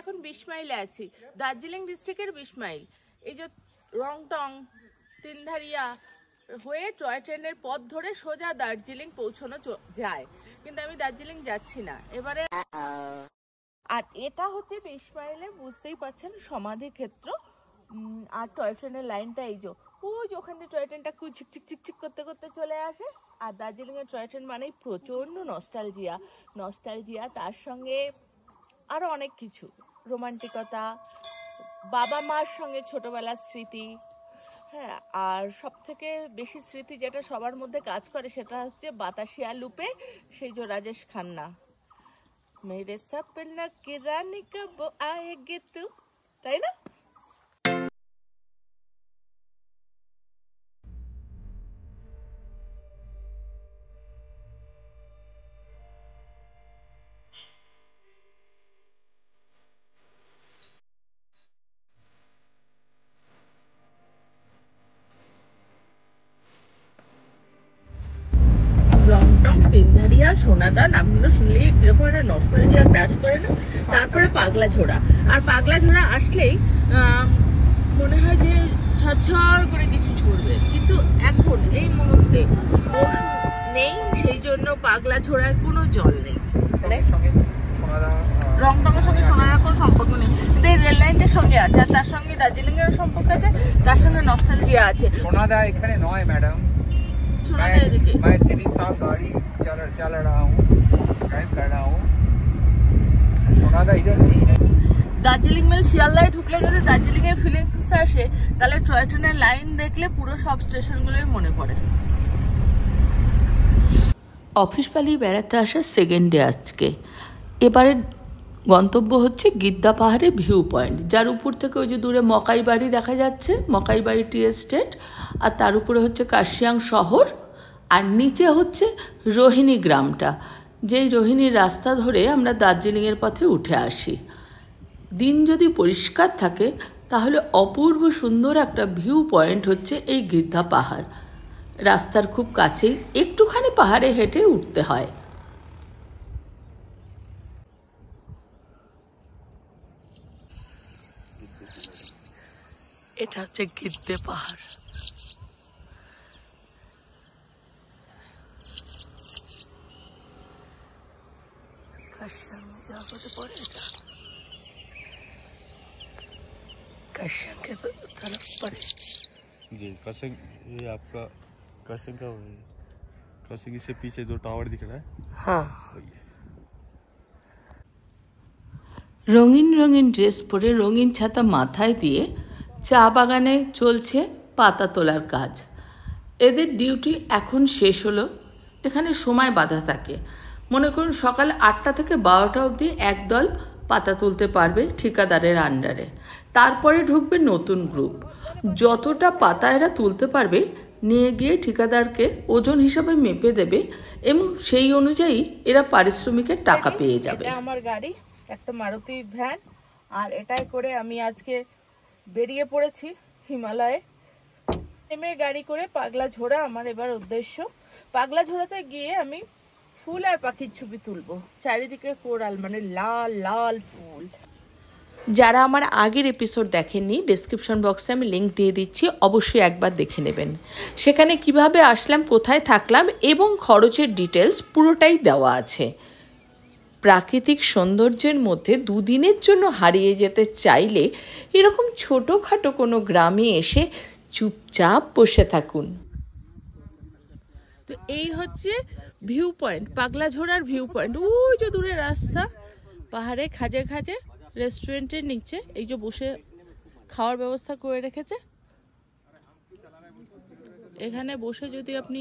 এখন 20 মাইলে আছি, দার্জিলিং ডিস্ট্রিক্টের 20 মাইল। এই যে রংটং তিনধারিয়া হয়ে টয় ট্রেনের পথ ধরে সোজা দার্জিলিং পৌঁছানো যায়, কিন্তু আমি দার্জিলিং যাচ্ছি না এবারে। আর এটা হচ্ছে 20 মাইলে, বুঝতেই পারছেন সমাধি ক্ষেত্র। আর টয় ট্রেনের লাইনটা এই যে ওই যে ওখান থেকে টয় ট্রেনটা চিক চিক চিক চিক করতে করতে চলে আসে। আর দার্জিলিং এর টয় ট্রেন মানেই প্রচন্ড নস্টালজিয়া, তার সঙ্গে আরো অনেক কিছু, রোমান্টিকতা, বাবা মার সঙ্গে ছোটবেলার স্মৃতি। হ্যাঁ, আর সব থেকে বেশি স্মৃতি যেটা সবার মধ্যে কাজ করে সেটা হচ্ছে বাতাসিয়া লুপে সেই যে রাজেশ খান্না, মেরে সপনা কি রানী কব আয়েগি তু, তাই না? রংটং তিনধারিয়া সোনাদা নামগুলো শুনলেই এরকম একটা নস্টালজিয়া ক্রাশ করে না। তারপরে পাগলা ঝোড়া, আর পাগলা ঝোড়া আসলেই মনে হয় যে ঝরঝর করে কিছু ছুটবে, কিন্তু এখন এই মুহূর্তে মৌসুম নেই, সেই জন্য পাগলা ঝোড়ায় কোনো জল নেই। রংটংয়ের সঙ্গে সোনাদার কোনো সম্পর্ক নেই, কিন্তু এই রেল লাইনের সঙ্গে আছে, আর তার সঙ্গে দার্জিলিং এর সম্পর্ক আছে, তার সঙ্গে নস্টালজিয়া আছে। সোনাদা এখানে নয় ম্যাডাম, मैं 30 साल गाड़ी चला रहा हूँ, ड्राइव कर रहा हूँ। सोनादा इधर नहीं है। দার্জিলিং মেল শিয়ালদায় ঢুকলে যদি দার্জিলিং এর ফিলিংস আসে, তাহলে টয় ট্রেনের লাইন দেখলে পুরো সব স্টেশনগুলোই মনে পড়ে। অফিস পালিয়ে বেড়াতে আসার সেকেন্ড ডে আজকে। এবারে গন্তব্য হচ্ছে গিদ্দা পাহাড়ের ভিউ পয়েন্ট, যার উপর থেকে ওই যে দূরে মকাই বাড়ি দেখা যাচ্ছে, মকাই বাড়ি টি এস্টেট, আর তার উপরে হচ্ছে কার্শিয়াং শহর, আর নিচে হচ্ছে রোহিণী গ্রামটা, যেই রোহিণীর রাস্তা ধরে আমরা দার্জিলিংয়ের পথে উঠে আসি। দিন যদি পরিষ্কার থাকে তাহলে অপূর্ব সুন্দর একটা ভিউ পয়েন্ট হচ্ছে এই গিদ্দা পাহাড়। রাস্তার খুব কাছেই, একটুখানি পাহাড়ে হেঁটে উঠতে হয়। এটা হচ্ছে গিদ্দে পাহাড়। কার্শিয়াং যাওয়ার পথে পড়ে এটা, काशियांग के तरफ पड़े जी। काशियांग ये आपका काशियांग का काशियांग से पीछे जो टावर दिख रहा है, हाँ। রঙিন রঙিন ড্রেস পরে রঙিন ছাতা মাথায় দিয়ে চা বাগানে চলছে পাতা তোলার কাজ। এদের ডিউটি এখন শেষ হলো। এখানে সময় বাঁধা থাকে, মনে করুন সকাল 8টা থেকে 12টা অবধি একদল পাতা তুলতে পারবে ঠিকাদারের আন্ডারে। তারপরে ঢুকবে নতুন গ্রুপ, যতটা পাতা এরা তুলতে পারবে নিয়ে গিয়ে ঠিকাদারকে ওজন হিসাবে মেপে দেবে এবং সেই অনুযায়ী এরা পারিশ্রমিকের টাকা পেয়ে যাবে। আমার গাড়ি একটা মারুতি ভ্যান, আর এটাই করে আমি আজকে বেরিয়ে পড়েছি হিমালয়ে। নেমে গাড়ি করে পাগলা ঝোড়া আমার এবার উদ্দেশ্য। পাগলা ঝোড়াতে গিয়ে আমি ফুল আর পাখির ছবি তুলবো, চারিদিকে কোরাল, মানে লাল লাল ফুল। যারা আমার আগের এপিসোড দেখেননি, ডেসক্রিপশন বক্সে আমি লিঙ্ক দিয়ে দিচ্ছি, অবশ্যই একবার দেখে নেবেন। সেখানে কিভাবে আসলাম, কোথায় থাকলাম এবং খরচের ডিটেলস পুরোটাই দেওয়া আছে। প্রাকৃতিক সৌন্দর্যের মধ্যে দুদিনের জন্য হারিয়ে যেতে চাইলে এরকম ছোটোখাটো কোনো গ্রামে এসে চুপচাপ বসে থাকুন। তো এই হচ্ছে ভিউ পয়েন্ট, পাগলা ঝোড়ার ভিউ পয়েন্ট। ওই যে দূরে রাস্তা, পাহাড়ে খাজে খাজে রেস্টুরেন্টের নিচে এই যে বসে খাওয়ার ব্যবস্থা করে রেখেছে। এখানে বসে যদি আপনি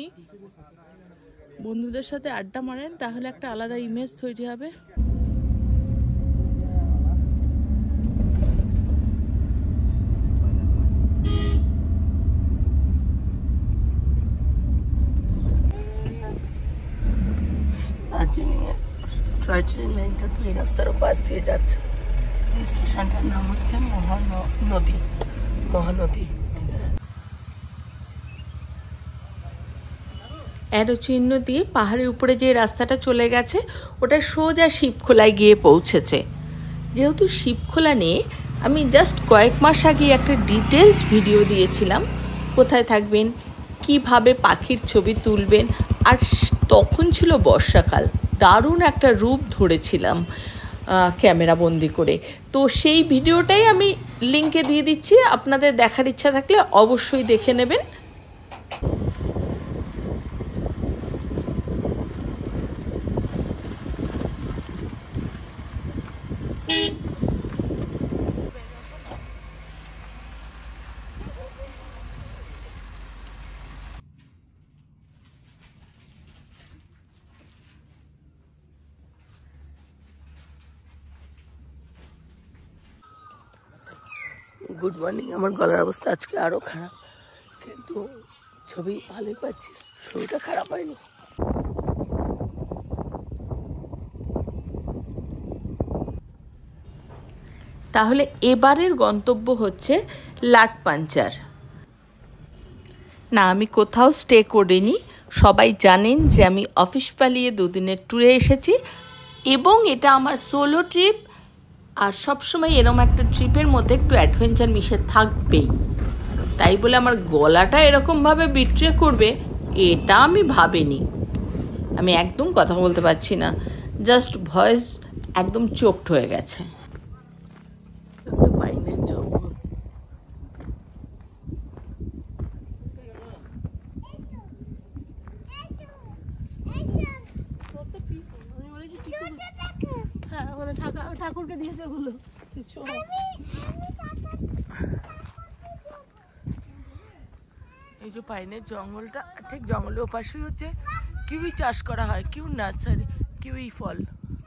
বন্ধুদের সাথে আড্ডা মারেন তাহলে একটা আলাদা ইমেজ তৈরি হবে। দার্জিলিংয়ের টয় ট্রেন লাইনটা তো এই রাস্তার পাশ দিয়ে যাচ্ছে। এই স্টেশনটার নাম হচ্ছে মহানদী। অ্যারো চিহ্ন দিয়ে পাহাড়ের উপরে যে রাস্তাটা চলে গেছে ওটা সোজা শিবখোলায় গিয়ে পৌঁছেছে। যেহেতু শিবখোলা নিয়ে আমি জাস্ট কয়েক মাস আগে একটা ডিটেলস ভিডিও দিয়েছিলাম, কোথায় থাকবেন, কিভাবে পাখির ছবি তুলবেন, আর তখন ছিল বর্ষাকাল, দারুণ একটা রূপ ধরেছিলাম ক্যামেরা বন্দি করে। তো সেই ভিডিওটাই আমি লিঙ্কে দিয়ে দিচ্ছি, আপনাদের দেখার ইচ্ছা থাকলে অবশ্যই দেখে নেবেন। Good morning. আমার গলার অবস্থা আজকে আরও খারাপ, কিন্তু ছবি ভালোই পাচ্ছি, শরীরটা খারাপ হয়নি। তাহলে এবারের গন্তব্য হচ্ছে লাটপাঞ্চার। না, আমি কোথাও স্টে করিনি। সবাই জানেন যে আমি অফিস পালিয়ে 2 দিনের ট্যুরে এসেছি এবং এটা আমার সোলো ট্রিপ। আর সবসময় এরম একটা ট্রিপের মধ্যে একটু অ্যাডভেঞ্চার মিশে থাকবেই। তাই বলে আমার গলাটা এরকমভাবে বিট্রে করবে এটা আমি ভাবিনি। আমি একদম কথা বলতে পারছি না, জাস্ট ভয়েস একদম চোকড হয়ে গেছে। একটু পাইনের জঙ্গল, ঠাকুরকে দিয়েছে ওগুলো। এই যে পাইনের জঙ্গলটা, ঠিক জঙ্গলের ওপাশেই হচ্ছে কিউই চাষ করা হয়, কিউ নার্সারি, কিউই ফল,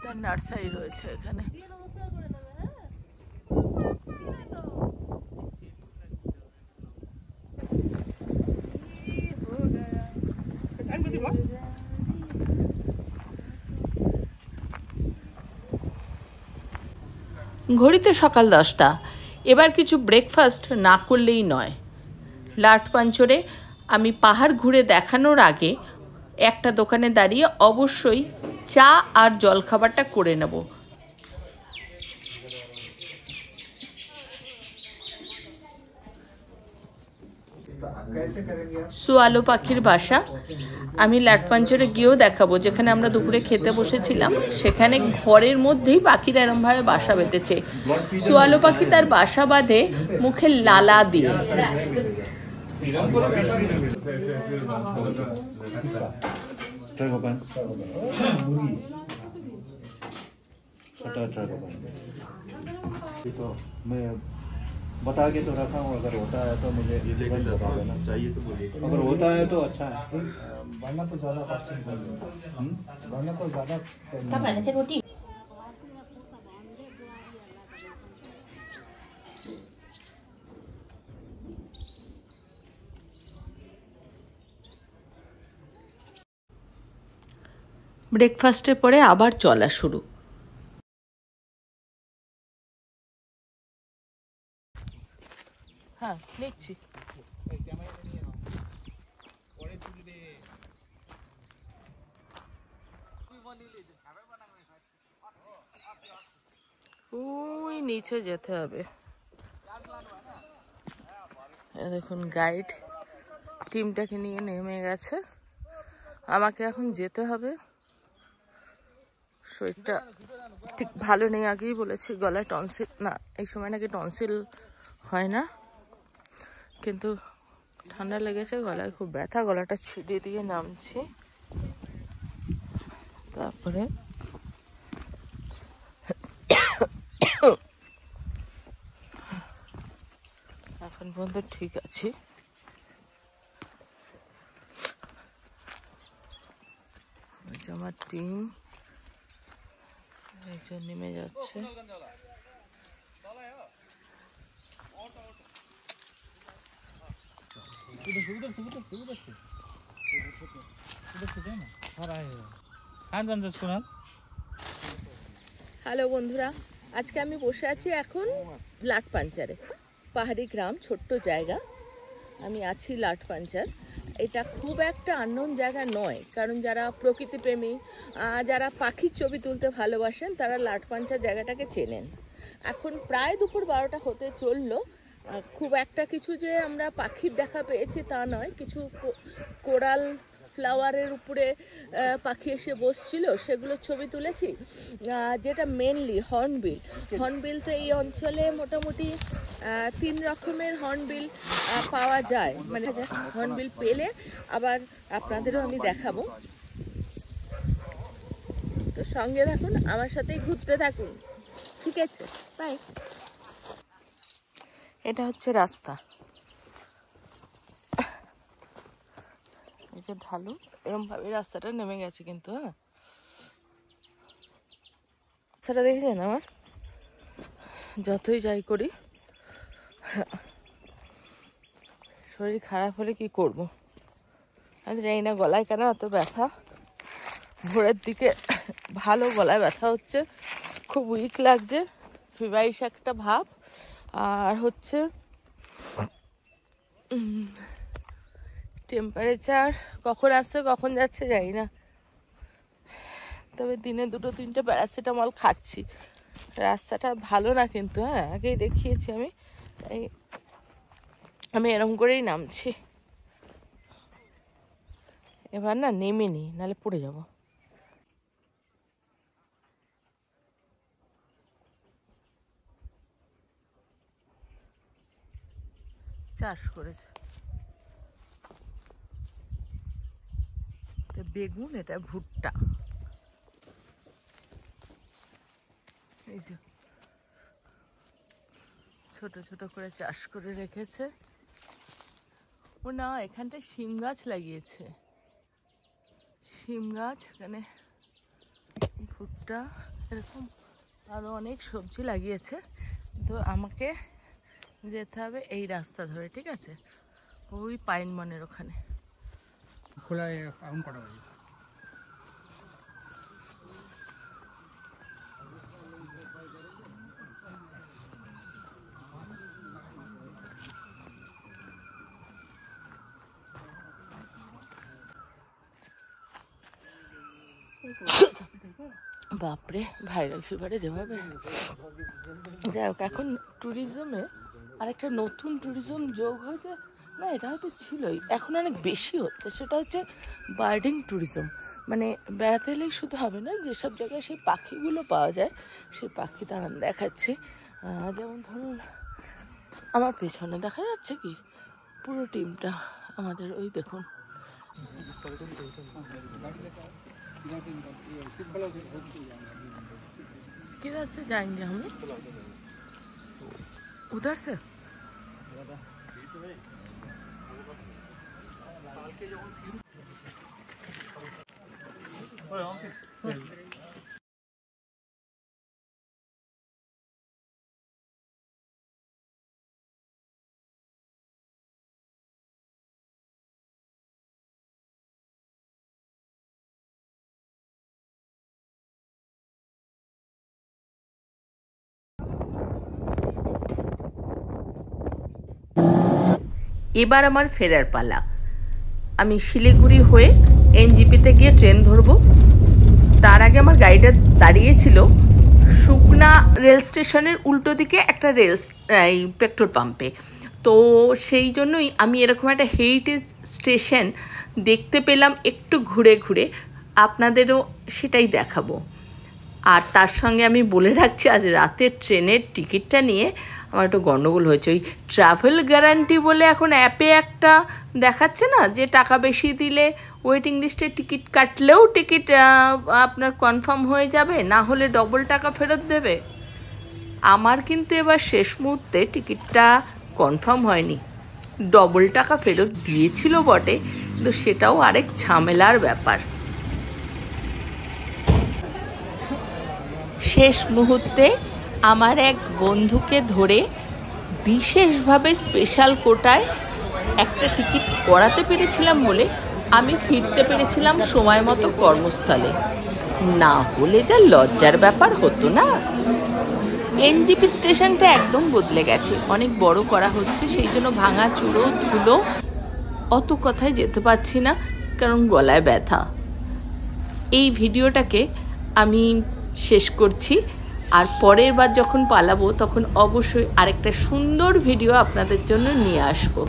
তার নার্সারি রয়েছে এখানে। ঘড়িতে সকাল 10টা। এবার কিছু ব্রেকফাস্ট না করলেই নয়। লাটপাঞ্চরে আমি পাহাড় ঘুরে দেখানোর আগে একটা দোকানে দাঁড়িয়ে অবশ্যই চা আর জলখাবারটা করে নেব। সোয়ালো পাখির বাসা আমি লাটপাঞ্চরে গিয়েও দেখাবো, যেখানে আমরা দুপুরে খেতে বসেছিলাম সেখানে ঘরের মধ্যেই পাখিরা এরমভাবে বাসা বেঁধেছে। সোয়ালো পাখি তার বাসা বাঁধে মুখে লালা দিয়ে। बता के तो रखा हूँ, अगर होता है तो मुझे बता देना चाहिए, तो बोलिए। अगर होता है तो अच्छा है, वरना तो ज़्यादा कॉस्टिंग पड़ेगा, वरना तो ज़्यादा। ব্রেকফাস্টের পরে আবার চলা শুরু। হ্যাঁ, নিচ্ছি। ওই নিচে যেতে হবে। দেখুন গাইড টিমটাকে নিয়ে নেমে গেছে, আমাকে এখন যেতে হবে। শরীরটা ঠিক ভালো নেই, আগেই বলেছি। গলায় টনসিল, না এই সময় নাকি টনসিল হয় না, কিন্তু ঠান্ডা লেগেছে, গলায় খুব ব্যথা, গলাটা ছিঁড়ে দিয়ে নামছি। তারপরে এখন পর্যন্ত ঠিক আছি। আমার টিম নেমে যাচ্ছে। হ্যালো বন্ধুরা, আজকে আমি বসে আছি এখন লাটপাঞ্চারে। পাহাড়ি গ্রাম, ছোট্ট জায়গা, আমি আছি লাটপাঞ্চার। এটা খুব একটা আননোন জায়গা নয়, কারণ যারা প্রকৃতিপ্রেমী, যারা পাখির ছবি তুলতে ভালোবাসেন তারা লাটপাঞ্চার জায়গাটাকে চেনেন। এখন প্রায় দুপুর 12টা হতে চললো। খুব একটা কিছু যে আমরা পাখির দেখা পেয়েছি তা নয়, কিছু কোরাল ফ্লাওয়ারের উপরে পাখি এসে বসছিল, সেগুলো ছবি তুলেছি। যেটা মেনলি হর্নবিল তো এই অঞ্চলে মোটামুটি 3 রকমের হর্নবিল পাওয়া যায়, মানে হর্নবিল পেলে আবার আপনাদেরও আমি দেখাবো। তো সঙ্গে থাকুন, আমার সাথেই ঘুরতে থাকুন, ঠিক আছে? বাই। এটা হচ্ছে রাস্তা, এই যে ঢালু, এরকম ভাবে রাস্তাটা নেমে গেছে। কিন্তু হ্যাঁ, সেটা দেখেছেন? আমার যতই যাই করি, শরীর খারাপ হলে কি করবো আমি জানি না। গলায় কেন এত ব্যথা, ভোরের দিকে ভালো গলায় ব্যথা হচ্ছে, খুব উইক লাগছে, ফিভারিশ একটা ভাব। আর হচ্ছে টেম্পারেচার কখন আসছে কখন যাচ্ছে জানি না, তবে দিনে 2-3টে প্যারাসিটামল খাচ্ছি। রাস্তাটা ভালো না কিন্তু, হ্যাঁ আগেই দেখিয়েছি আমি, তাই আমি এরকম করেই নামছি। এবার না নেমে নি, নাহলে পড়ে যাব। চাষ করেছে, এটা বেগুন, এটা ভুট্টা, এই যে ছোট ছোট করে চাষ করে রেখেছে। ও না, এখানটায় শিম গাছ লাগিয়েছে, শিম গাছ, এখানে ভুট্টা, এরকম আরো অনেক সবজি লাগিয়েছে। তো আমাকে যেতে হবে এই রাস্তা ধরে, ঠিক আছে? ওই পাইন বনের ওখানে। খোলা আগুন কটা বাজে? বাপরে, ভাইরাল ফিভারে যেভাবে, যাই হোক, এখন ট্যুরিজমে আরেকটা নতুন ট্যুরিজম যোগ হয়েছে না, এটা হয়তো ছিলই, এখন অনেক বেশি হচ্ছে। সেটা হচ্ছে বার্ডিং ট্যুরিজম। মানে বেড়াতে এলেই শুধু হবে না, যেসব জায়গায় সেই পাখিগুলো পাওয়া যায় সেই পাখি তারা দেখাচ্ছে। যেমন ধরুন আমার পেছনে দেখা যাচ্ছে কি পুরো টিমটা আমাদের, ওই দেখুন। किधर से जाएंगे हम? उधर से? এবার আমার ফেরার পালা। আমি শিলিগুড়ি হয়ে এনজিপিতে গিয়ে ট্রেন ধরবো। তার আগে আমার গাড়িটা দাঁড়িয়েছিল শুকনা রেল স্টেশনের উল্টো দিকে একটা পেট্রোল পাম্পে। তো সেই জন্যই আমি এরকম একটা হেরিটেজ স্টেশন দেখতে পেলাম একটু ঘুরে ঘুরে, আপনাদেরও সেটাই দেখাবো। আর তার সঙ্গে আমি বলে রাখছি, আজ রাতের ট্রেনের টিকিটটা নিয়ে আমার একটু গণ্ডগোল হয়েছে। ওই ট্রাভেল গ্যারান্টি বলে এখন অ্যাপে একটা দেখাচ্ছে না, যে টাকা বেশি দিলে ওয়েটিং লিস্টে টিকিট কাটলেও টিকিট আপনার কনফার্ম হয়ে যাবে, না হলে ডবল টাকা ফেরত দেবে। আমার কিন্তু এবার শেষ মুহূর্তে টিকিটটা কনফার্ম হয়নি, ডবল টাকা ফেরত দিয়েছিল বটে, কিন্তু সেটাও আরেক ঝামেলার ব্যাপার। শেষ মুহূর্তে আমার এক বন্ধুকে ধরে বিশেষভাবে স্পেশাল কোটায় একটা টিকিট করাতে পেরেছিলাম বলে আমি ফিরতে পেরেছিলাম সময় মতো কর্মস্থলে, না হলে যা লজ্জার ব্যাপার হতো না। এনজিপি স্টেশনটা একদম বদলে গেছে, অনেক বড় করা হচ্ছে, সেই জন্য ভাঙা চুড়ো ধুলো, অত কথায় যেতে পারছি না কারণ গলায় ব্যথা। এই ভিডিওটাকে আমি শেষ করছি। আর পরের বার যখন পালাবো তখন অবশ্যই আরেকটা সুন্দর ভিডিও আপনাদের জন্য নিয়ে আসবো।